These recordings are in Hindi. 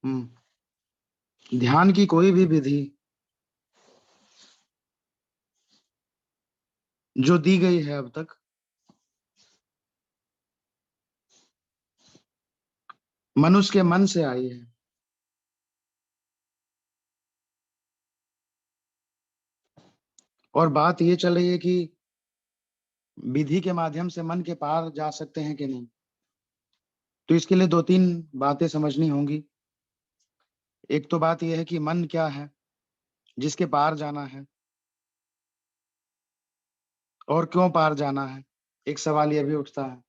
हुँ। ध्यान की कोई भी विधि जो दी गई है अब तक, मनुष्य के मन से आई है। और बात ये चल रही है कि विधि के माध्यम से मन के पार जा सकते हैं कि नहीं? तो इसके लिए 2-3 बातें समझनी होंगी। एक तो बात ये है कि मन क्या है, जिसके पार जाना है और क्यों पार जाना है? एक सवाल ये भी उठता है।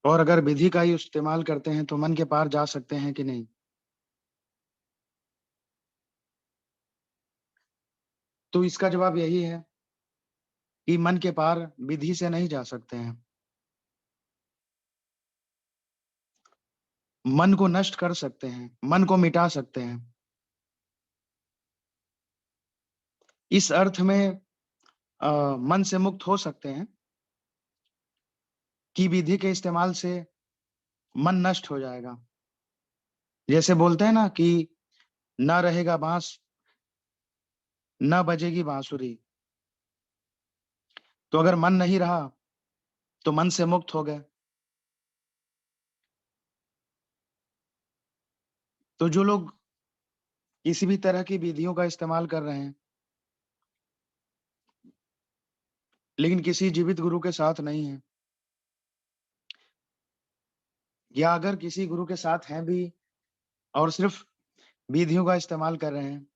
और अगर विधि का ही इस्तेमाल करते हैं, तो मन के पार जा सकते हैं कि नहीं? तो इसका जवाब यही है कि मन के पार विधि से नहीं जा सकते हैं। मन को नष्ट कर सकते हैं, मन को मिटा सकते हैं। इस अर्थ में मन से मुक्त हो सकते हैं कि विधि के इस्तेमाल से मन नष्ट हो जाएगा। जैसे बोलते हैं ना कि ना रहेगा बाँस, ना बजेगी बाँसुरी। तो अगर मन नहीं रहा, तो मन से मुक्त हो गए। तो जो लोग किसी भी तरह की विधियों का इस्तेमाल कर रहे हैं, लेकिन किसी जीवित गुरु के साथ नहीं हैं, या अगर किसी गुरु के साथ हैं भी और सिर्फ़ विधियों का इस्तेमाल कर रहे हैं,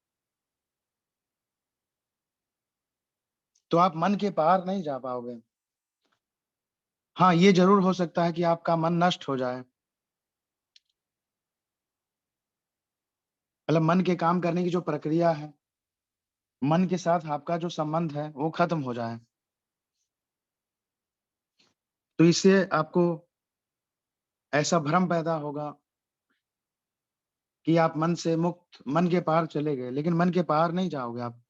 तो आप मन के पार नहीं जा पाओगे। हाँ, ये ज़रूर हो सकता है कि आपका मन नष्ट हो जाए। मतलब मन के काम करने की जो प्रक्रिया है, मन के साथ आपका जो संबंध है, वो ख़त्म हो जाए। तो इससे आपको ऐसा भ्रम पैदा होगा कि आप मन से मुक्त, मन के पार चले गए, लेकिन मन के पार नहीं जाओगे आप।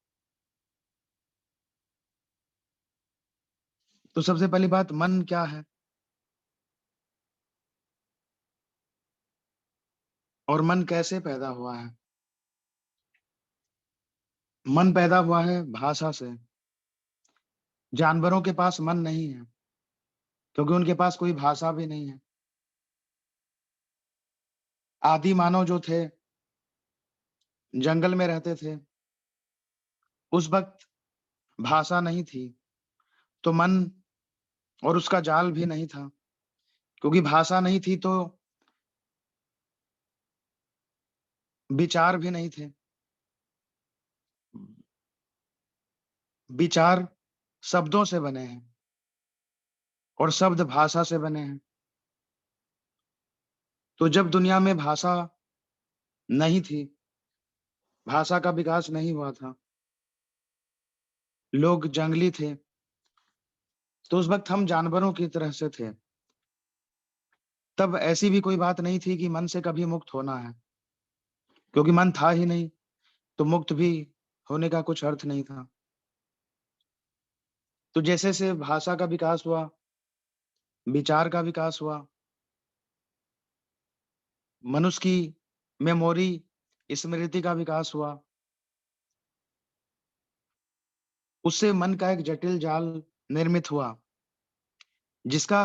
तो सबसे पहली बात, मन क्या है और मन कैसे पैदा हुआ है? मन पैदा हुआ है भाषा से। जानवरों के पास मन नहीं है, क्योंकि उनके पास कोई भाषा भी नहीं है। आदि मानव जो थे, जंगल में रहते थे, उस वक़्त भाषा नहीं थी, तो मन और उसका जाल भी नहीं था। क्योंकि भाषा नहीं थी, तो विचार भी नहीं थे। विचार शब्दों से बने हैं और शब्द भाषा से बने हैं। तो जब दुनिया में भाषा नहीं थी, भाषा का विकास नहीं हुआ था, लोग जंगली थे, तो उस वक़्त हम जानवरों की तरह से थे। तब ऐसी भी कोई बात नहीं थी कि मन से कभी मुक्त होना है, क्योंकि मन था ही नहीं, तो मुक्त भी होने का कुछ अर्थ नहीं था। तो जैसे-जैसे भाषा का विकास हुआ, विचार का विकास हुआ, मनुष्य की मेमोरी, स्मृति का विकास हुआ, उससे मन का एक जटिल जाल निर्मित हुआ, जिसका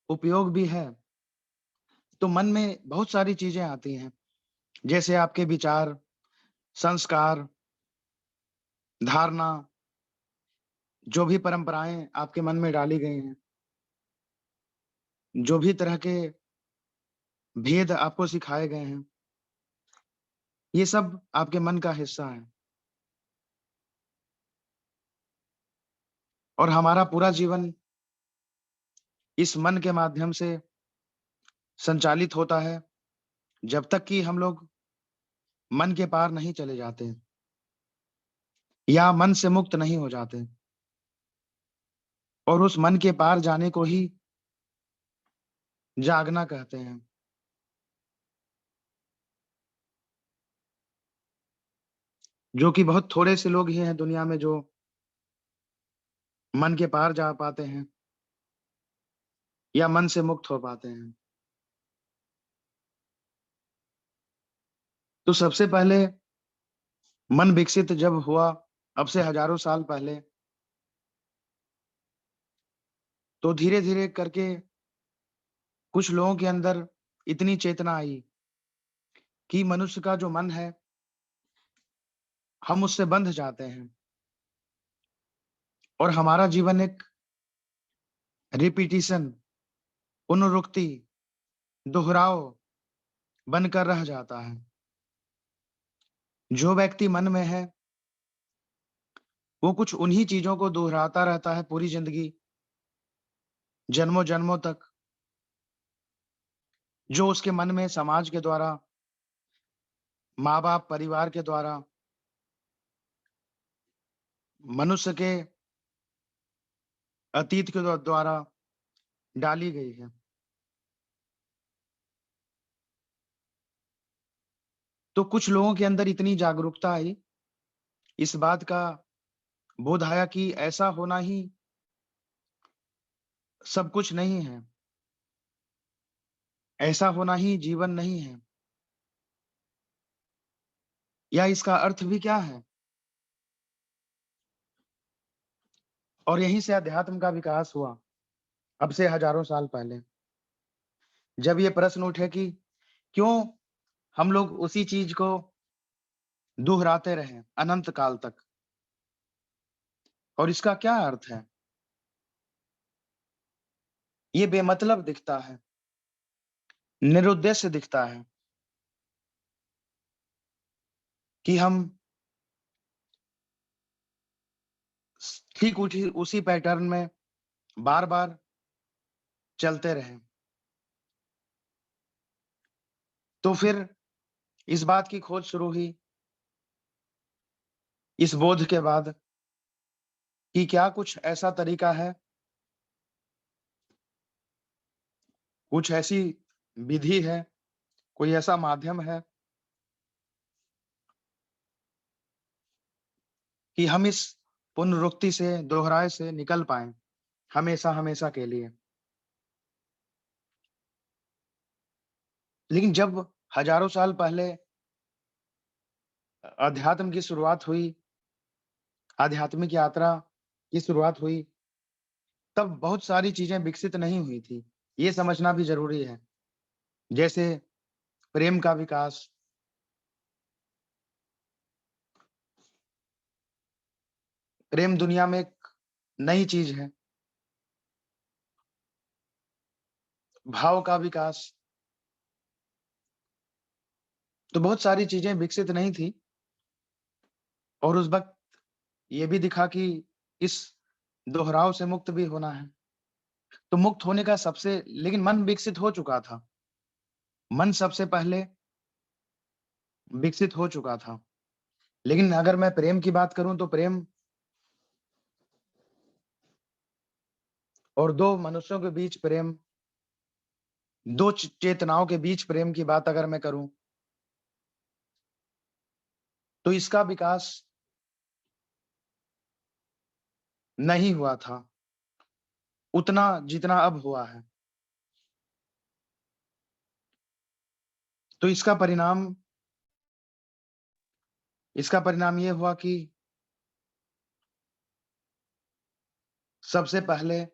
उपयोग भी है। तो मन में बहुत सारी चीज़ें आती हैं, जैसे आपके विचार, संस्कार, धारणा, जो भी परंपराएँ आपके मन में डाली गई हैं, जो भी तरह के भेद आपको सिखाए गए हैं, ये सब आपके मन का हिस्सा है। और हमारा पूरा जीवन इस मन के माध्यम से संचालित होता है, जब तक कि हम लोग मन के पार नहीं चले जाते या मन से मुक्त नहीं हो जाते। और उस मन के पार जाने को ही जागना कहते हैं। जो कि बहुत थोड़े से लोग ही हैं दुनिया में जो मन के पार जा पाते हैं या मन से मुक्त हो पाते हैं। तो सबसे पहले मन विकसित जब हुआ, अब से हज़ारों साल पहले, तो धीरे-धीरे करके कुछ लोगों के अंदर इतनी चेतना आई कि मनुष्य का जो मन है, हम उससे बंध जाते हैं और हमारा जीवन एक रिपिटिशन, पुनरुक्ति, दोहराव बनकर रह जाता है। जो व्यक्ति मन में है, वो कुछ उन्हीं चीज़ों को दोहराता रहता है पूरी ज़िंदगी, जन्मों-जन्मों तक, जो उसके मन में समाज के द्वारा, माँ-बाप, परिवार के द्वारा, मनुष्य के अतीत के द्वारा डाली गई है। तो कुछ लोगों के अंदर इतनी जागरूकता आई, इस बात का बोध आया कि ऐसा होना ही सब कुछ नहीं है, ऐसा होना ही जीवन नहीं है, या इसका अर्थ भी क्या है? और यहीं से अध्यात्म का विकास हुआ, अब से हज़ारों साल पहले। जब ये प्रश्न उठे कि क्यों हम लोग उसी चीज़ को दोहराते रहें अनंत काल तक और इसका क्या अर्थ है? ये बेमतलब दिखता है, निरुद्देश्य दिखता है कि हम ठीक उठी उसी पैटर्न में बार-बार चलते रहें। तो फिर इस बात की खोज शुरू हुई, इस बोध के बाद कि क्या कुछ ऐसा तरीका है, कुछ ऐसी विधि है, कोई ऐसा माध्यम है कि हम इस पुनरुक्ति से, दोहराए से निकल पाएँ, हमेशा-हमेशा के लिए। लेकिन जब हज़ारों साल पहले अध्यात्म की शुरुआत हुई, आध्यात्मिक यात्रा की शुरुआत हुई, तब बहुत सारी चीज़ें विकसित नहीं हुई थी। ये समझना भी ज़रूरी है। जैसे प्रेम का विकास, प्रेम दुनिया में एक नई चीज़ है। भाव का विकास, तो बहुत सारी चीज़ें विकसित नहीं थी और उस वक़्त ये भी दिखा कि इस दोहराव से मुक्त भी होना है। तो मुक्त होने का सबसे लेकिन मन विकसित हो चुका था। मन सबसे पहले विकसित हो चुका था। लेकिन अगर मैं प्रेम की बात करूँ तो प्रेम और 2 मनुष्यों के बीच प्रेम, 2 चेतनाओं के बीच प्रेम की बात अगर मैं करूँ, तो इसका विकास नहीं हुआ था, उतना जितना अब हुआ है। तो इसका परिणाम ये हुआ कि सबसे पहले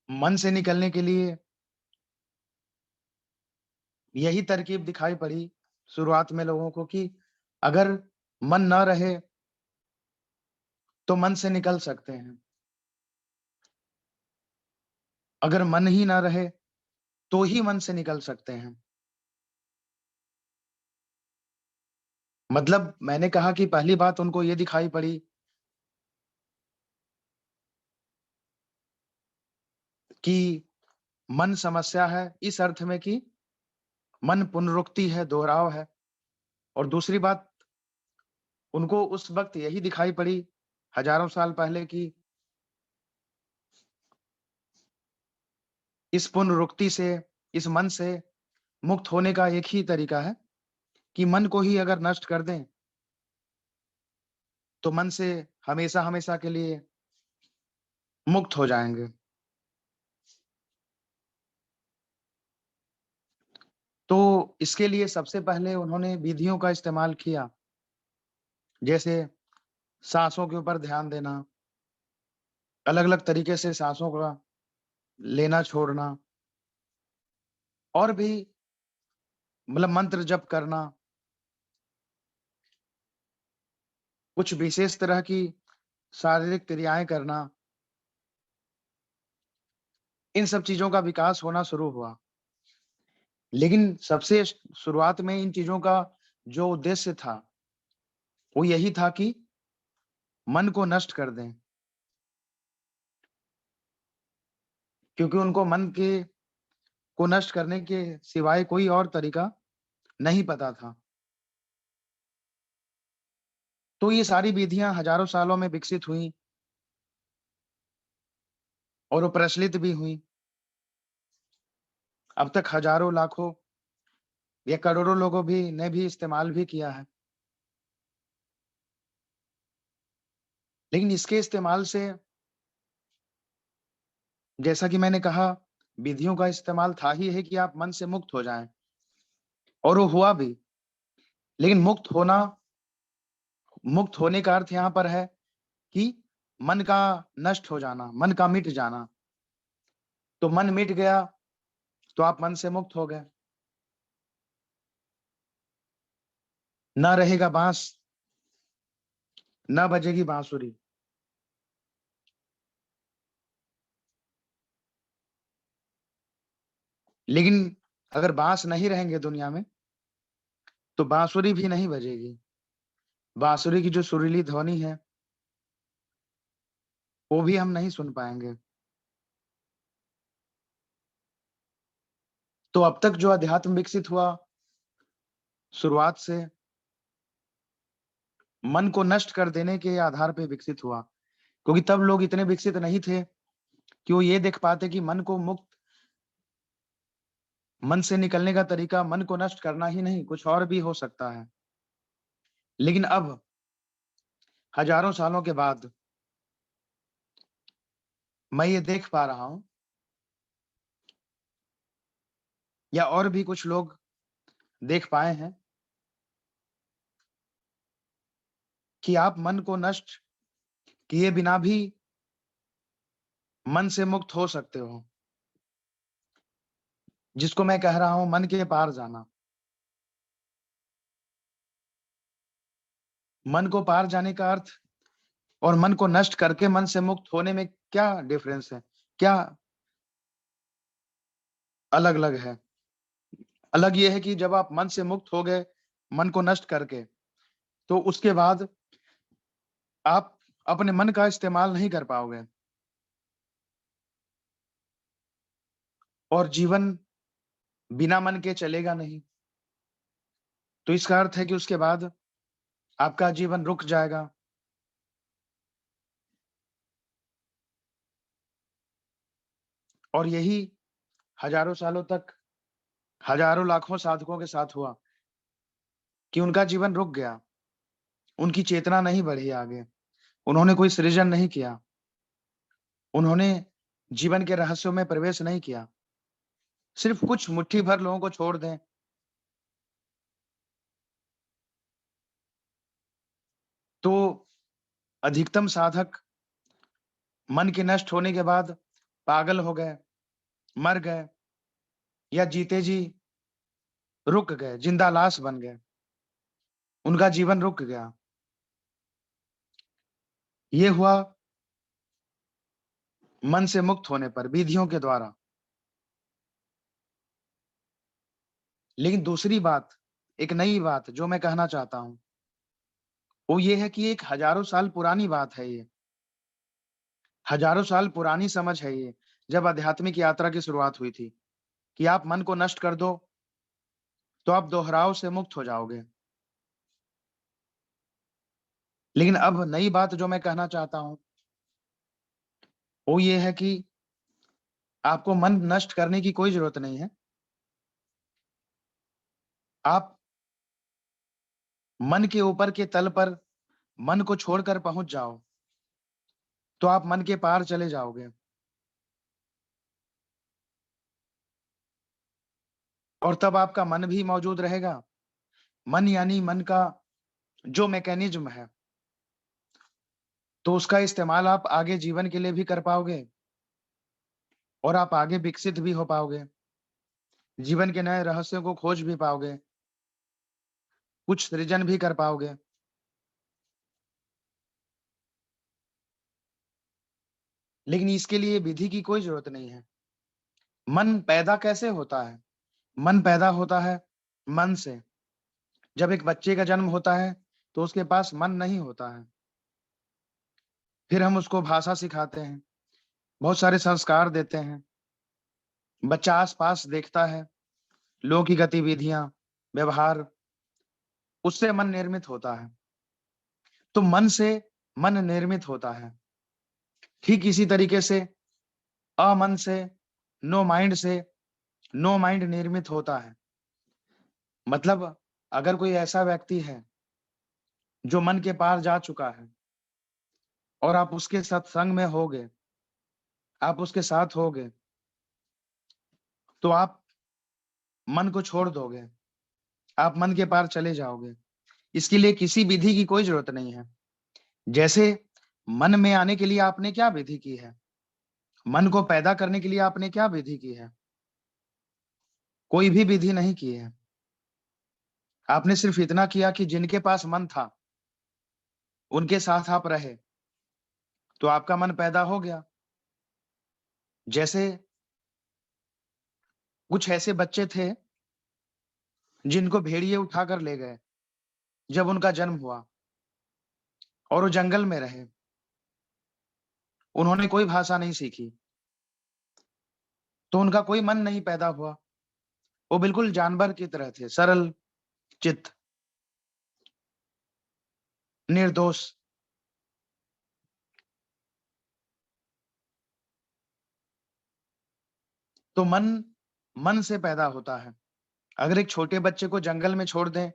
मन से निकलने के लिए यही तरकीब दिखाई पड़ी शुरुआत में लोगों को कि अगर मन ना रहे, तो मन से निकल सकते हैं। अगर मन ही ना रहे, तो ही मन से निकल सकते हैं। मतलब मैंने कहा कि पहली बात उनको ये दिखाई पड़ी कि मन समस्या है, इस अर्थ में कि मन पुनरुक्ति है, दोहराव है और दूसरी बात उनको उस वक़्त यही दिखाई पड़ी, हज़ारों साल पहले कि इस पुनरुक्ति से, इस मन से मुक्त होने का एक ही तरीका है कि मन को ही अगर नष्ट कर दें, तो मन से हमेशा-हमेशा के लिए मुक्त हो जाएँगे। तो इसके लिए सबसे पहले उन्होंने विधियों का इस्तेमाल किया, जैसे साँसों के ऊपर ध्यान देना, अलग-अलग तरीके से साँसों का लेना-छोड़ना और भी मतलब मंत्र जप करना, कुछ विशेष तरह की शारीरिक क्रियाएँ करना, इन सब चीज़ों का विकास होना शुरू हुआ। लेकिन सबसे शुरुआत में इन चीज़ों का जो उद्देश्य था, वो यही था कि मन को नष्ट कर दें, क्योंकि उनको मन के को नष्ट करने के सिवाय कोई और तरीका नहीं पता था। तो ये सारी विधियाँ हज़ारों सालों में विकसित हुईं और वो प्रचलित भी हुईं। अब तक हज़ारों, लाखों या करोड़ों लोगों ने भी इस्तेमाल भी किया है। लेकिन इसके इस्तेमाल से जैसा कि मैंने कहा, विधियों का इस्तेमाल था ही है कि आप मन से मुक्त हो जाएँ और वो हुआ भी। लेकिन मुक्त होने का अर्थ यहाँ पर है कि मन का नष्ट हो जाना, मन का मिट जाना। तो मन मिट गया, तो आप मन से मुक्त हो गए। ना रहेगा बाँस, ना बजेगी बाँसुरी। लेकिन अगर बाँस नहीं रहेंगे दुनिया में, तो बाँसुरी भी नहीं बजेगी। बाँसुरी की जो सुरीली ध्वनि है, वो भी हम नहीं सुन पाएँगे। तो अब तक जो अध्यात्म विकसित हुआ, शुरुआत से मन को नष्ट कर देने के आधार पे विकसित हुआ। क्योंकि तब लोग इतने विकसित नहीं थे कि वो ये देख पाते कि मन से निकलने का तरीका मन को नष्ट करना ही नहीं, कुछ और भी हो सकता है। लेकिन अब हज़ारों सालों के बाद मैं ये देख पा रहा हूँ या और भी कुछ लोग देख पाए हैं कि आप मन को नष्ट किए बिना भी मन से मुक्त हो सकते हो। जिसको मैं कह रहा हूँ मन के पार जाना। मन को पार जाने का अर्थ और मन को नष्ट करके मन से मुक्त होने में क्या डिफरेंस है? क्या अलग-अलग है? अलग ये है कि जब आप मन से मुक्त हो गए, मन को नष्ट करके, तो उसके बाद आप अपने मन का इस्तेमाल नहीं कर पाओगे और जीवन बिना मन के चलेगा नहीं। तो इसका अर्थ है कि उसके बाद आपका जीवन रुक जाएगा और यही हज़ारों सालों तक, हज़ारों लाखों साधकों के साथ हुआ कि उनका जीवन रुक गया। उनकी चेतना नहीं बढ़ी आगे। उन्होंने कोई सृजन नहीं किया। उन्होंने जीवन के रहस्यों में प्रवेश नहीं किया। सिर्फ़ कुछ मुट्ठी भर लोगों को छोड़ दें, तो अधिकतम साधक मन के नष्ट होने के बाद पागल हो गए, मर गए या जीते जी रुक गए, ज़िंदा लाश बन गए। उनका जीवन रुक गया। ये हुआ मन से मुक्त होने पर विधियों के द्वारा। लेकिन दूसरी बात, एक नई बात जो मैं कहना चाहता हूँ, वो ये है कि एक हज़ारों साल पुरानी बात है ये। हज़ारों साल पुरानी समझ है ये, जब आध्यात्मिक यात्रा की शुरुआत हुई थी, कि आप मन को नष्ट कर दो, तो आप दोहराव से मुक्त हो जाओगे। लेकिन अब नई बात जो मैं कहना चाहता हूँ, वो ये है कि आपको मन नष्ट करने की कोई ज़रूरत नहीं है। आप मन के ऊपर के तल पर मन को छोड़कर पहुँच जाओ, तो आप मन के पार चले जाओगे और तब आपका मन भी मौजूद रहेगा। मन यानी मन का जो मैकेनिज़्म है, तो उसका इस्तेमाल आप आगे जीवन के लिए भी कर पाओगे और आप आगे विकसित भी हो पाओगे। जीवन के नए रहस्यों को खोज भी पाओगे, कुछ सृजन भी कर पाओगे। लेकिन इसके लिए विधि की कोई ज़रूरत नहीं है। मन पैदा कैसे होता है? मन पैदा होता है मन से। जब एक बच्चे का जन्म होता है, तो उसके पास मन नहीं होता है। फिर हम उसको भाषा सिखाते हैं, बहुत सारे संस्कार देते हैं। बच्चा आस-पास देखता है, लोगों की गतिविधियाँ, व्यवहार, उससे मन निर्मित होता है। तो मन से मन निर्मित होता है। ठीक इसी तरीके से अमन से, नो माइंड से, नो माइंड निर्मित होता है। मतलब अगर कोई ऐसा व्यक्ति है, जो मन के पार जा चुका है और आप उसके सत्संग में होगे, आप उसके साथ होगे, तो आप मन को छोड़ दोगे, आप मन के पार चले जाओगे। इसके लिए किसी विधि की कोई ज़रूरत नहीं है। जैसे मन में आने के लिए आपने क्या विधि की है? मन को पैदा करने के लिए आपने क्या विधि की है? कोई भी विधि नहीं की है। आपने सिर्फ़ इतना किया कि जिनके पास मन था, उनके साथ आप रहे, तो आपका मन पैदा हो गया। जैसे कुछ ऐसे बच्चे थे, जिनको भेड़िए उठाकर ले गए, जब उनका जन्म हुआ और वो जंगल में रहे। उन्होंने कोई भाषा नहीं सीखी, तो उनका कोई मन नहीं पैदा हुआ। वो बिल्कुल जानवर की तरह थे, सरल चित्त, निर्दोष। तो मन से पैदा होता है। अगर एक छोटे बच्चे को जंगल में छोड़ दें,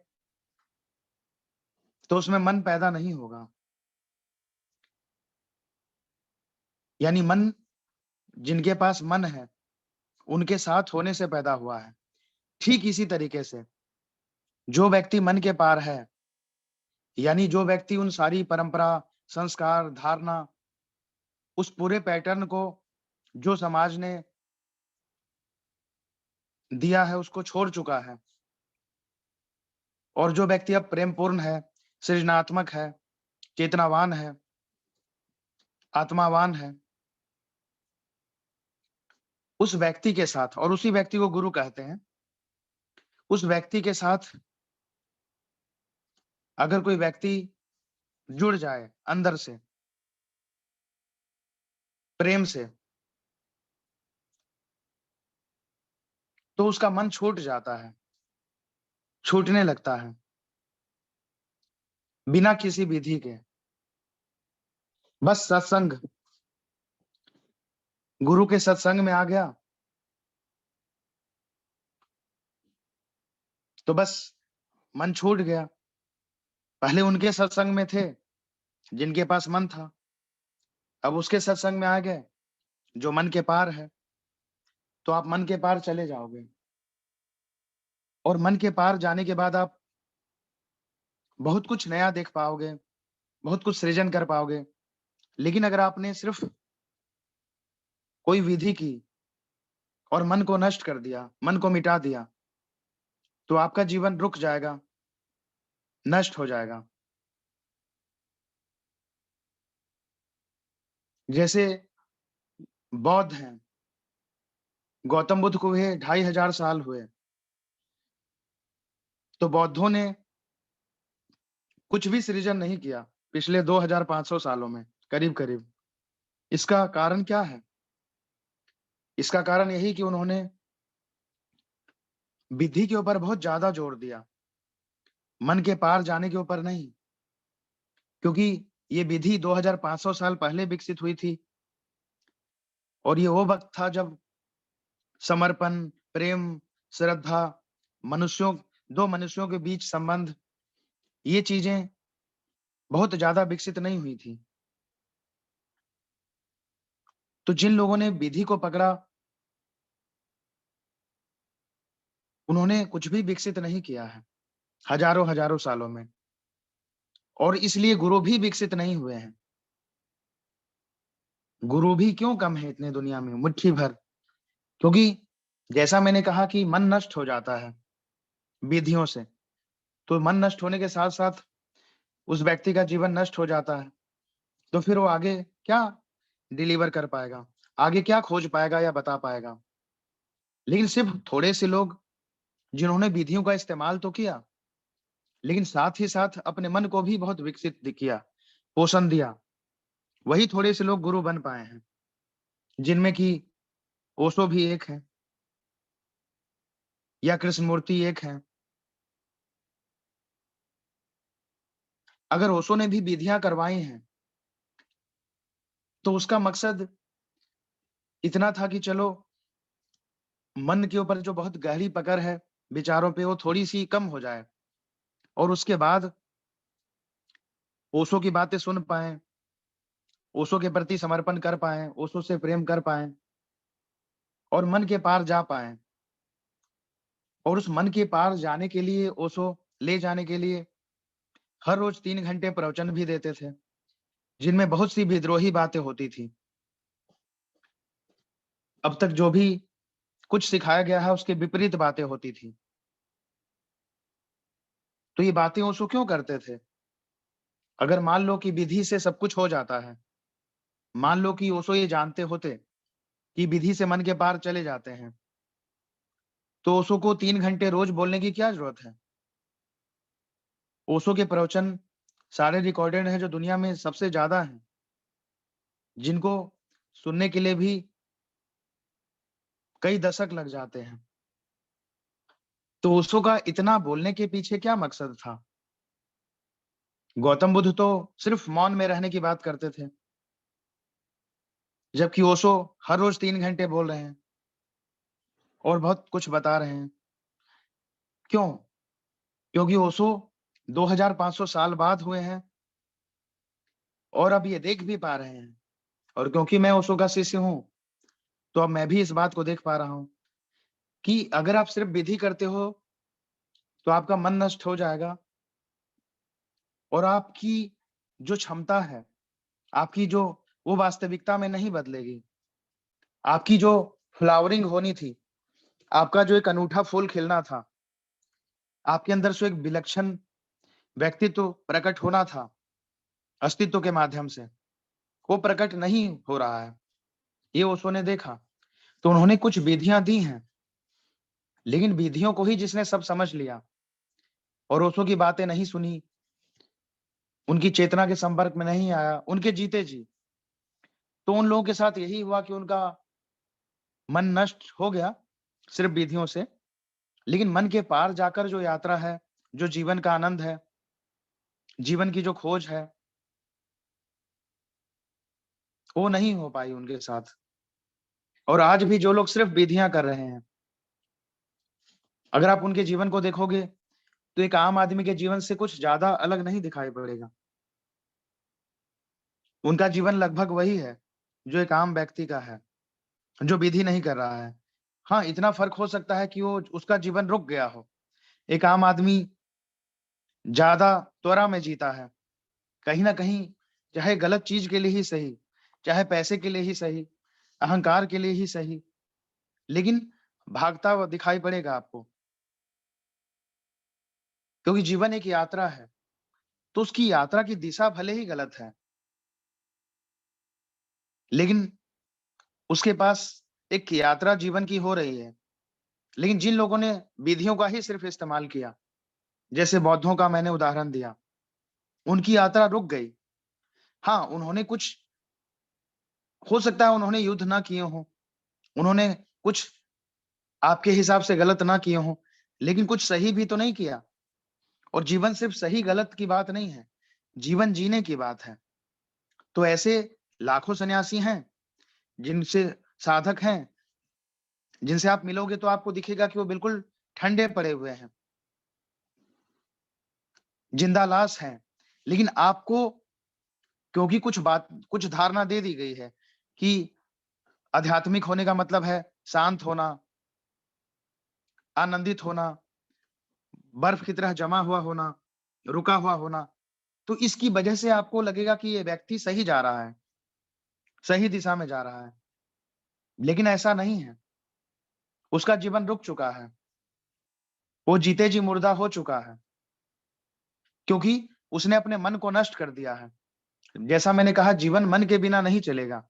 तो उसमें मन पैदा नहीं होगा। यानी मन जिनके पास मन है, उनके साथ होने से पैदा हुआ है। ठीक इसी तरीके से जो व्यक्ति मन के पार है, यानी जो व्यक्ति उन सारी परंपरा, संस्कार, धारणा, उस पूरे पैटर्न को जो समाज ने दिया है, उसको छोड़ चुका है और जो व्यक्ति अब प्रेमपूर्ण है, सृजनात्मक है, चेतनावान है, आत्मावान है, उस व्यक्ति के साथ और उसी व्यक्ति को गुरु कहते हैं। उस व्यक्ति के साथ अगर कोई व्यक्ति जुड़ जाए अंदर से, प्रेम से, तो उसका मन छूट जाता है, छूटने लगता है, बिना किसी विधि के। बस सत्संग, गुरु के सत्संग में आ गया, तो बस मन छूट गया। पहले उनके सत्संग में थे, जिनके पास मन था, अब उसके सत्संग में आ गए, जो मन के पार है, तो आप मन के पार चले जाओगे और मन के पार जाने के बाद आप बहुत कुछ नया देख पाओगे, बहुत कुछ सृजन कर पाओगे। लेकिन अगर आपने सिर्फ़ कोई विधि की और मन को नष्ट कर दिया, मन को मिटा दिया, तो आपका जीवन रुक जाएगा, नष्ट हो जाएगा। जैसे बौद्ध हैं, गौतम बुद्ध को हुए 2500 साल हुए, तो बौद्धों ने कुछ भी सृजन नहीं किया पिछले 2500 सालों में, करीब-करीब। इसका कारण क्या है? इसका कारण यही कि उन्होंने विधि के ऊपर बहुत ज़्यादा जोर दिया, मन के पार जाने के ऊपर नहीं। क्योंकि ये विधि 2500 साल पहले विकसित हुई थी और ये वो वक़्त था जब समर्पण, प्रेम, श्रद्धा, मनुष्यों 2 मनुष्यों के बीच संबंध, ये चीज़ें बहुत ज़्यादा विकसित नहीं हुई थी। तो जिन लोगों ने विधि को पकड़ा, उन्होंने कुछ भी विकसित नहीं किया है, हज़ारों-हज़ारों सालों में और इसलिए गुरु भी विकसित नहीं हुए हैं। गुरु भी क्यों कम है इतने दुनिया में, मुट्ठी भर? क्योंकि जैसा मैंने कहा कि मन नष्ट हो जाता है विधियों से, तो मन नष्ट होने के साथ-साथ उस व्यक्ति का जीवन नष्ट हो जाता है, तो फिर वो आगे क्या डिलीवर कर पाएगा? आगे क्या खोज पाएगा या बता पाएगा? लेकिन सिर्फ़ थोड़े से लोग जिन्होंने विधियों का इस्तेमाल तो किया, लेकिन साथ ही साथ अपने मन को भी बहुत विकसित किया, पोषण दिया। वही थोड़े से लोग गुरु बन पाए हैं, जिनमें कि ओशो भी एक हैं या कृष्णमूर्ति एक हैं। अगर ओशो ने भी विधियाँ करवाई हैं, तो उसका मकसद इतना था कि चलो मन के ऊपर जो बहुत गहरी पकड़ है, विचारों पे वो थोड़ी-सी कम हो जाए और उसके बाद ओशो की बातें सुन पाएँ, ओशो के प्रति समर्पण कर पाएँ, ओशो से प्रेम कर पाएँ और मन के पार जा पाएँ। और उस मन के पार जाने के लिए ओशो ले जाने के लिए हर रोज़ 3 घंटे प्रवचन भी देते थे, जिनमें बहुत सी विद्रोही बातें होती थी। अब तक जो भी कुछ सिखाया गया है, उसके विपरीत बातें होती थी। तो ये बातें ओशो क्यों करते थे? अगर मान लो कि विधि से सब कुछ हो जाता है, मान लो कि ओशो ये जानते होते कि विधि से मन के पार चले जाते हैं, तो ओशो को 3 घंटे रोज़ बोलने की क्या ज़रूरत है? ओशो के प्रवचन सारे रिकॉर्डेड हैं जो दुनिया में सबसे ज़्यादा हैं, जिनको सुनने के लिए भी कई दशक लग जाते हैं। तो ओशो का इतना बोलने के पीछे क्या मकसद था? गौतम बुद्ध तो सिर्फ़ मौन में रहने की बात करते थे, जबकि ओशो हर रोज़ 3 घंटे बोल रहे हैं और बहुत कुछ बता रहे हैं। क्यों? क्योंकि ओशो 2500 साल बाद हुए हैं और अब ये देख भी पा रहे हैं और क्योंकि मैं ओशो का शिष्य हूँ, तो अब मैं भी इस बात को देख पा रहा हूँ कि अगर आप सिर्फ़ विधि करते हो, तो आपका मन नष्ट हो जाएगा और आपकी जो क्षमता है, आपकी जो वो वास्तविकता में नहीं बदलेगी। आपकी जो फ्लावरिंग होनी थी, आपका जो एक अनूठा फूल खिलना था, आपके अंदर से एक विलक्षण व्यक्तित्व प्रकट होना था, अस्तित्व के माध्यम से, वो प्रकट नहीं हो रहा है। ये ओशो ने देखा, तो उन्होंने कुछ विधियाँ दी हैं, लेकिन विधियों को ही जिसने सब समझ लिया और ओशो की बातें नहीं सुनी, उनकी चेतना के संपर्क में नहीं आया, उनके जीते जी, तो उन लोगों के साथ यही हुआ कि उनका मन नष्ट हो गया, सिर्फ़ विधियों से, लेकिन मन के पार जाकर जो यात्रा है, जो जीवन का आनंद है, जीवन की जो खोज है, वो नहीं हो पाई उनके साथ। और आज भी जो लोग सिर्फ़ विधियाँ कर रहे हैं, अगर आप उनके जीवन को देखोगे, तो एक आम आदमी के जीवन से कुछ ज़्यादा अलग नहीं दिखाई पड़ेगा। उनका जीवन लगभग वही है, जो एक आम व्यक्ति का है, जो विधि नहीं कर रहा है। हाँ, इतना फ़र्क हो सकता है कि वो उसका जीवन रुक गया हो। एक आम आदमी ज़्यादा त्वरा में जीता है, कहीं न कहीं चाहे गलत चीज़ के लिए ही सही, चाहे पैसे के लिए ही सही, अहंकार के लिए ही सही, लेकिन भागता हुआ दिखाई पड़ेगा आपको, क्योंकि जीवन एक यात्रा है, तो उसकी यात्रा की दिशा भले ही गलत है, लेकिन उसके पास एक यात्रा जीवन की हो रही है। लेकिन जिन लोगों ने विधियों का ही सिर्फ़ इस्तेमाल किया, जैसे बौद्धों का मैंने उदाहरण दिया, उनकी यात्रा रुक गई। हाँ, उन्होंने कुछ हो सकता है उन्होंने युद्ध ना किए हों, उन्होंने कुछ आपके हिसाब से गलत ना किए हों, लेकिन कुछ सही भी तो नहीं किया और जीवन सिर्फ़ सही-गलत की बात नहीं है, जीवन जीने की बात है। तो ऐसे लाखों सन्यासी हैं, जिनसे साधक हैं, जिनसे आप मिलोगे तो आपको दिखेगा कि वो बिल्कुल ठंडे पड़े हुए हैं, ज़िंदा लाश हैं। लेकिन आपको क्योंकि कुछ धारणा दे दी गई है कि आध्यात्मिक होने का मतलब है शांत होना, आनंदित होना, बर्फ की तरह जमा हुआ होना, रुका हुआ होना, तो इसकी वजह से आपको लगेगा कि ये व्यक्ति सही जा रहा है, सही दिशा में जा रहा है। लेकिन ऐसा नहीं है, उसका जीवन रुक चुका है, वो जीते जी मुर्दा हो चुका है, क्योंकि उसने अपने मन को नष्ट कर दिया है। जैसा मैंने कहा जीवन मन के बिना नहीं चलेगा,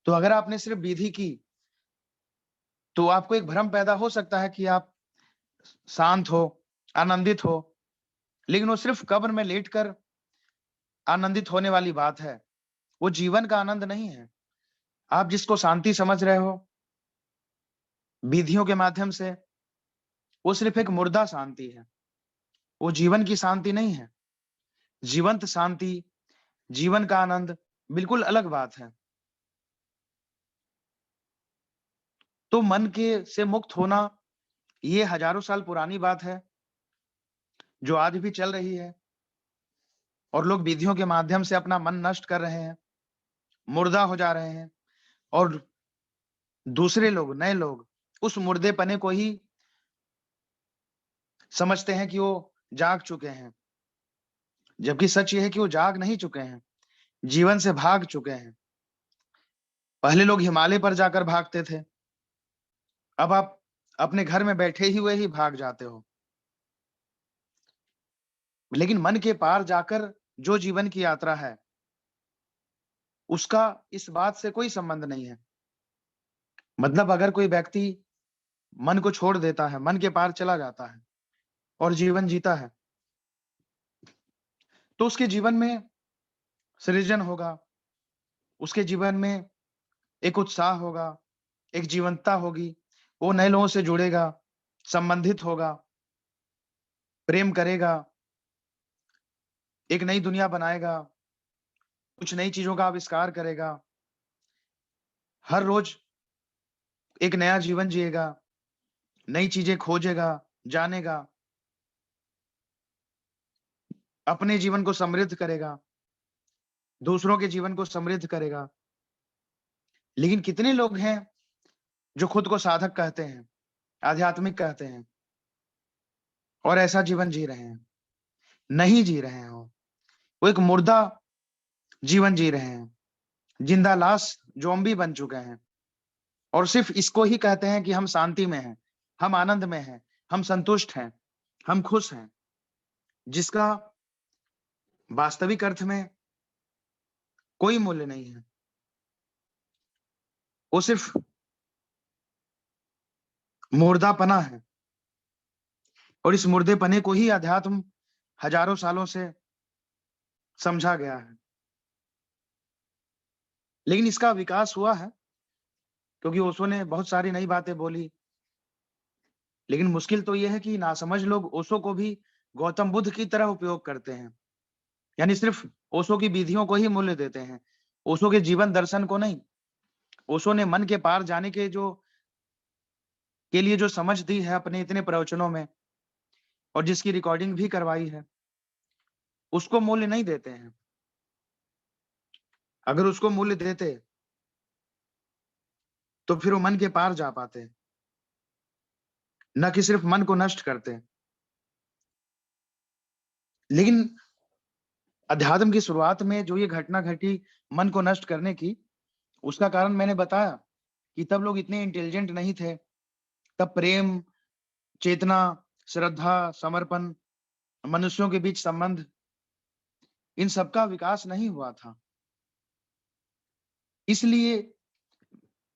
तो अगर आपने सिर्फ़ विधि की, तो आपको एक भ्रम पैदा हो सकता है कि आप शांत हो, आनंदित हो, लेकिन वो सिर्फ़ कब्र में लेटकर आनंदित होने वाली बात है, वो जीवन का आनंद नहीं है। आप जिसको शांति समझ रहे हो, विधियों के माध्यम से, वो सिर्फ़ एक मुर्दा शांति है, वो जीवन की शांति नहीं है। जीवंत शांति, जीवन का आनंद बिल्कुल अलग बात है। तो मन के से मुक्त होना, ये हज़ारों साल पुरानी बात है, जो आज भी चल रही है और लोग विधियों के माध्यम से अपना मन नष्ट कर रहे हैं, मुर्दा हो जा रहे हैं और दूसरे लोग, नए लोग उस मुर्देपने को ही समझते हैं कि वो जाग चुके हैं, जबकि सच ये है कि वो जाग नहीं चुके हैं, जीवन से भाग चुके हैं। पहले लोग हिमालय पर जाकर भागते थे, अब आप अपने घर में बैठे ही हुए ही भाग जाते हो। लेकिन मन के पार जाकर जो जीवन की यात्रा है, उसका इस बात से कोई संबंध नहीं है। मतलब अगर कोई व्यक्ति मन को छोड़ देता है, मन के पार चला जाता है और जीवन जीता है, तो उसके जीवन में सृजन होगा, उसके जीवन में एक उत्साह होगा, एक जीवंतता होगी, वो नए लोगों से जुड़ेगा, संबंधित होगा, प्रेम करेगा, एक नई दुनिया बनाएगा, कुछ नई चीज़ों का आविष्कार करेगा, हर रोज़ एक नया जीवन जिएगा, नई चीज़ें खोजेगा, जानेगा, अपने जीवन को समृद्ध करेगा, दूसरों के जीवन को समृद्ध करेगा। लेकिन कितने लोग हैं जो खुद को साधक कहते हैं, आध्यात्मिक कहते हैं और ऐसा जीवन जी रहे हैं? नहीं जी रहे हैं वो। वो एक मुर्दा जीवन जी रहे हैं, जिंदा लाश, ज़ॉम्बी बन चुके हैं और सिर्फ़ इसको ही कहते हैं कि हम शांति में हैं, हम आनंद में हैं, हम संतुष्ट हैं, हम खुश हैं, जिसका वास्तविक अर्थ में कोई मूल्य नहीं है। वो सिर्फ़ मुर्दापना है और इस मुर्देपने को ही अध्यात्म हज़ारों सालों से समझा गया है। लेकिन इसका विकास हुआ है क्योंकि ओशो ने बहुत सारी नई बातें बोली। लेकिन मुश्किल तो ये है कि नासमझ लोग ओशो को भी गौतम बुद्ध की तरह उपयोग करते हैं। यानी सिर्फ़ ओशो की विधियों को ही मूल्य देते हैं। ओशो के जीवन दर्शन को नहीं। ओशो ने मन के पार जाने के लिए जो समझ दी है अपने इतने प्रवचनों में और जिसकी रिकॉर्डिंग भी करवाई है, उसको मूल्य नहीं देते हैं। अगर उसको मूल्य देते, तो फिर वो मन के पार जा पाते, ना कि सिर्फ़ मन को नष्ट करते। लेकिन अध्यात्म की शुरुआत में जो ये घटना घटी मन को नष्ट करने की, उसका कारण मैंने बताया कि तब लोग इतने इंटेलिजेंट नहीं थे। तब प्रेम, चेतना, श्रद्धा, समर्पण, मनुष्यों के बीच संबंध, इन सब का विकास नहीं हुआ था। इसलिए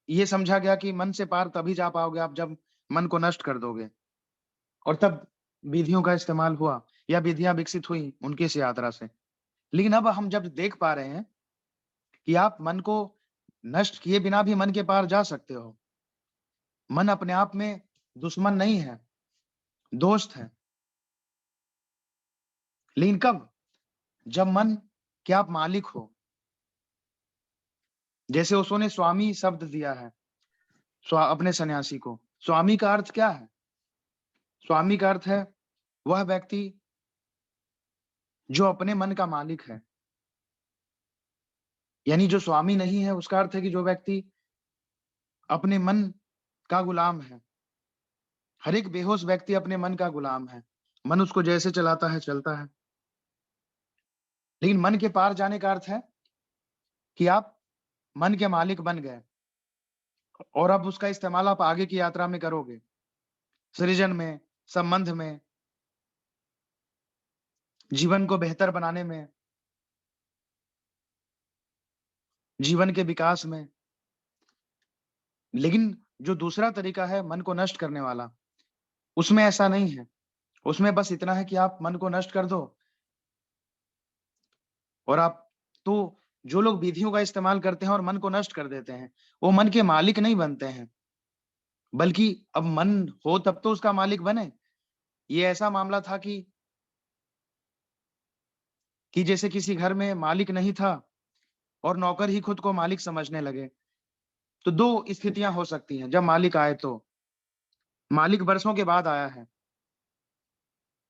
ये समझा गया कि मन से पार तभी जा पाओगे आप जब मन को नष्ट कर दोगे और तब विधियों का इस्तेमाल हुआ या विधियाँ विकसित हुई उनकी इस यात्रा से। लेकिन अब हम जब देख पा रहे हैं कि आप मन को नष्ट किए बिना भी मन के पार जा सकते हो। मन अपने आप में दुश्मन नहीं है, दोस्त है। लेकिन कब? जब मन के आप मालिक हो। जैसे ओशो ने स्वामी शब्द दिया है अपने सन्यासी को। स्वामी का अर्थ क्या है? स्वामी का अर्थ है वह व्यक्ति जो अपने मन का मालिक है। यानी जो स्वामी नहीं है उसका अर्थ है कि जो व्यक्ति अपने मन का गुलाम है। हर एक बेहोश व्यक्ति अपने मन का गुलाम है। मन उसको जैसे चलाता है, चलता है। लेकिन मन के पार जाने का अर्थ है कि आप मन के मालिक बन गए और अब उसका इस्तेमाल आप आगे की यात्रा में करोगे। सृजन में, संबंध में, जीवन को बेहतर बनाने में, जीवन के विकास में। लेकिन जो दूसरा तरीका है मन को नष्ट करने वाला, उसमें ऐसा नहीं है। उसमें बस इतना है कि आप मन को नष्ट कर दो और आप तो जो लोग विधियों का इस्तेमाल करते हैं और मन को नष्ट कर देते हैं, वो मन के मालिक नहीं बनते हैं, बल्कि अब मन हो तब तो उसका मालिक बने। ये ऐसा मामला था कि जैसे किसी घर में मालिक नहीं था और नौकर ही खुद को मालिक समझने लगे। तो 2 स्थितियाँ हो सकती हैं जब मालिक आए तो। मालिक बरसों के बाद आया है।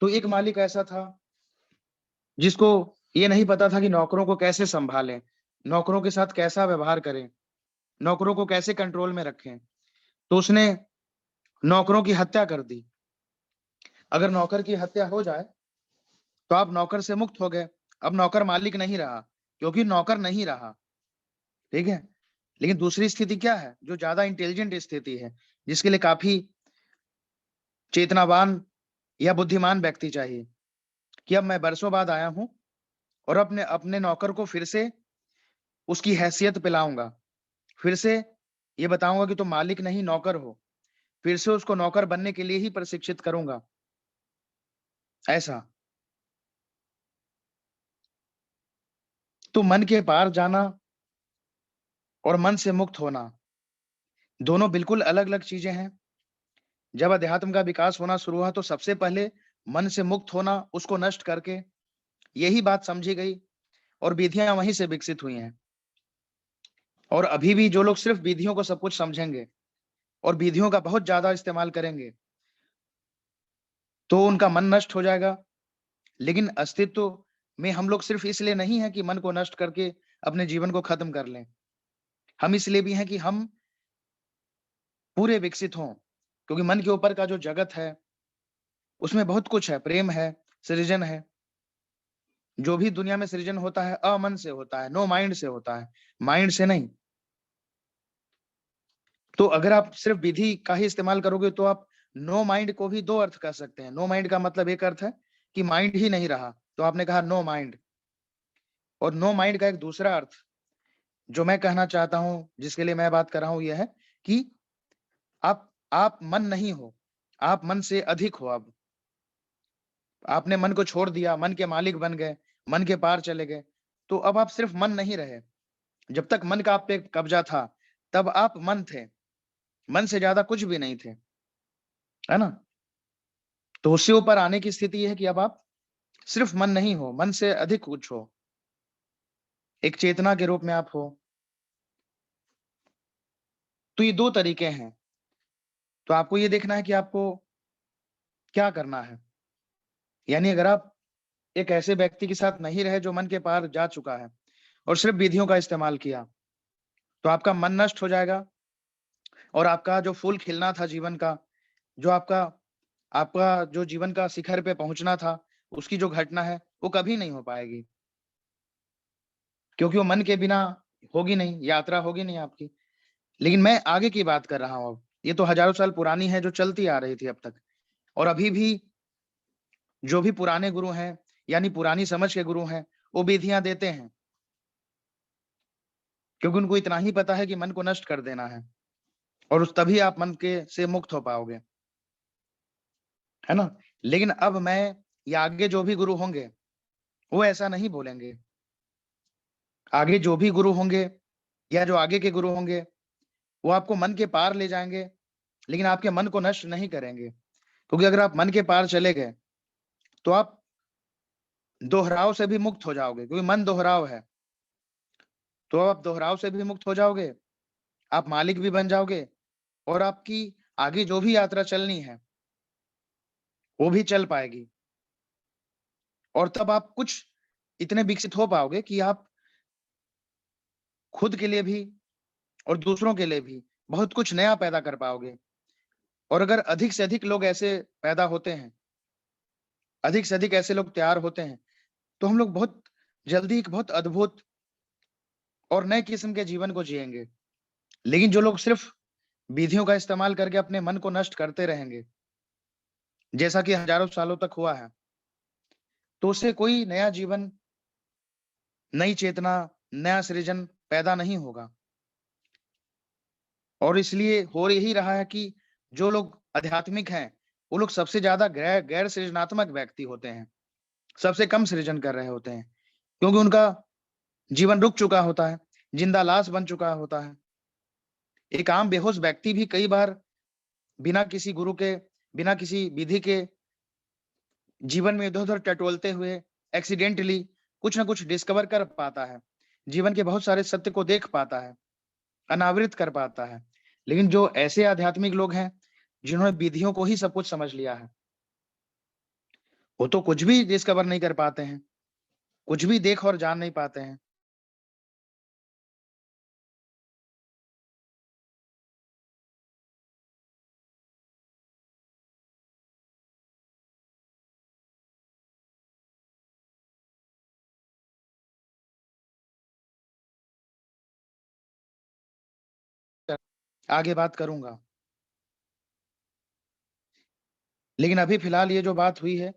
तो एक मालिक ऐसा था जिसको ये नहीं पता था कि नौकरों को कैसे सँभालें, नौकरों के साथ कैसा व्यवहार करें, नौकरों को कैसे कंट्रोल में रखें। तो उसने नौकरों की हत्या कर दी। अगर नौकर की हत्या हो जाए, तो आप नौकर से मुक्त हो गए। अब नौकर मालिक नहीं रहा, क्योंकि नौकर नहीं रहा, ठीक है? लेकिन दूसरी स्थिति क्या है? जो ज़्यादा इंटेलिजेंट स्थिति है, जिसके लिए काफ़ी चेतनावान या बुद्धिमान व्यक्ति चाहिए, कि अब मैं बरसों बाद आया हूँ और अपने अपने नौकर को फिर से उसकी हैसियत पिलाऊँगा। फिर से ये बताऊँगा कि तुम मालिक नहीं नौकर हो। फिर से उसको नौकर बनने के लिए ही प्रशिक्षित करूँगा, ऐसा। तो मन के पार जाना और मन से मुक्त होना, दोनों बिल्कुल अलग-अलग चीज़ें हैं। जब अध्यात्म का विकास होना शुरू हुआ तो सबसे पहले मन से मुक्त होना, उसको नष्ट करके, यही बात समझी गई और विधियाँ वहीं से विकसित हुई हैं। और अभी भी जो लोग सिर्फ़ विधियों को सब कुछ समझेंगे और विधियों का बहुत ज़्यादा इस्तेमाल करेंगे, तो उनका मन नष्ट हो जाएगा। लेकिन अस्तित्व में हम लोग सिर्फ़ इसलिए नहीं हैं कि मन को नष्ट करके अपने जीवन को ख़त्म कर लें। हम इसलिए भी हैं कि हम पूरे विकसित हों, क्योंकि मन के ऊपर का जो जगत है, उसमें बहुत कुछ है, प्रेम है, सृजन है। जो भी दुनिया में सृजन होता है, अमन से होता है, नो माइंड से होता है, माइंड से नहीं। तो अगर आप सिर्फ़ विधि का ही इस्तेमाल करोगे तो आप नो माइंड को भी 2 अर्थ कर सकते हैं। नो माइंड का मतलब एक अर्थ है कि माइंड ही नहीं रहा, तो आपने कहा नो माइंड। और नो माइंड का एक दूसरा अर्थ जो मैं कहना चाहता हूँ, जिसके लिए मैं बात कर रहा हूँ, ये है कि आप मन नहीं हो, आप मन से अधिक हो अब। आपने मन को छोड़ दिया, मन के मालिक बन गए, मन के पार चले गए, तो अब आप सिर्फ़ मन नहीं रहे। जब तक मन का आप पे कब्ज़ा था, तब आप मन थे, मन से ज़्यादा कुछ भी नहीं थे, है ना? तो उससे ऊपर आने की स्थिति ये है कि अब आप सिर्फ़ मन नहीं हो, मन से अधिक कुछ हो, एक चेतना के रूप में आप हो। तो ये 2 तरीके हैं, तो आपको ये देखना है कि आपको क्या करना है। यानी अगर आप एक ऐसे व्यक्ति के साथ नहीं रहे जो मन के पार जा चुका है और सिर्फ़ विधियों का इस्तेमाल किया, तो आपका मन नष्ट हो जाएगा और आपका जो फूल खिलना था जीवन का, जो आपका आपका जो जीवन का शिखर पे पहुँचना था, उसकी जो घटना है, वो कभी नहीं हो पाएगी। क्योंकि वो मन के बिना होगी नहीं, यात्रा होगी नहीं आपकी। लेकिन मैं आगे की बात कर रहा हूँ अब। ये तो हज़ारों साल पुरानी है जो चलती आ रही थी अब तक। और अभी भी जो भी पुराने गुरु हैं, यानी पुरानी समझ के गुरु हैं, वो विधियाँ देते हैं। क्योंकि उनको इतना ही पता है कि मन को नष्ट कर देना है और उस तभी आप मन के से मुक्त हो पाओगे, है ना? लेकिन अब मैं या आगे जो भी गुरु होंगे, वो ऐसा नहीं बोलेंगे। आगे जो भी गुरु होंगे या जो आगे के गुरु होंगे, वो आपको मन के पार ले जाएँगे, लेकिन आपके मन को नष्ट नहीं करेंगे। क्योंकि अगर आप मन के पार चले गए, तो आप दोहराव से भी मुक्त हो जाओगे, क्योंकि मन दोहराव है। तो आप दोहराव से भी मुक्त हो जाओगे, आप मालिक भी बन जाओगे और आपकी आगे जो भी यात्रा चलनी है, वो भी चल पाएगी। और तब आप कुछ इतने विकसित हो पाओगे कि आप खुद के लिए भी और दूसरों के लिए भी बहुत कुछ नया पैदा कर पाओगे। और अगर अधिक से अधिक लोग ऐसे पैदा होते हैं, अधिक से अधिक ऐसे लोग तैयार होते हैं, तो हम लोग बहुत जल्दी एक बहुत अद्भुत और नए किस्म के जीवन को जिएँगे। लेकिन जो लोग सिर्फ़ विधियों का इस्तेमाल करके अपने मन को नष्ट करते रहेंगे, जैसा कि हज़ारों सालों तक हुआ है, तो उससे कोई नया जीवन, नई चेतना, नया सृजन पैदा नहीं होगा। और इसलिए हो यही रहा है कि जो लोग आध्यात्मिक हैं, वो लोग सबसे ज़्यादा गैर गैर सृजनात्मक व्यक्ति होते हैं, सबसे कम सृजन कर रहे होते हैं, क्योंकि उनका जीवन रुक चुका होता है, जिंदा लाश बन चुका होता है। एक आम बेहोश व्यक्ति भी कई बार बिना किसी गुरु के, बिना किसी विधि के जीवन में इधर-उधर टटोलते हुए एक्सीडेंटली कुछ न कुछ डिस्कवर कर पाता है। जीवन के बहुत सारे सत्य को देख पाता है, अनावृत कर पाता है। लेकिन जो ऐसे आध्यात्मिक लोग हैं, जिन्होंने विधियों को ही सब कुछ समझ लिया है, वो तो कुछ भी डिस्कवर नहीं कर पाते हैं, कुछ भी देख और जान नहीं पाते हैं। आगे बात करूँगा। लेकिन अभी फ़िलहाल ये जो बात हुई है,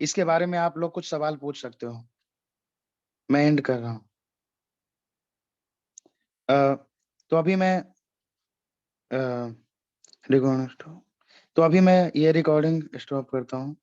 इसके बारे में आप लोग कुछ सवाल पूछ सकते हो। मैं एंड कर रहा हूँ। अ, तो अभी मैं अ, रिकॉर्डिंग स्टॉप तो अभी मैं ये रिकॉर्डिंग स्टॉप करता हूँ।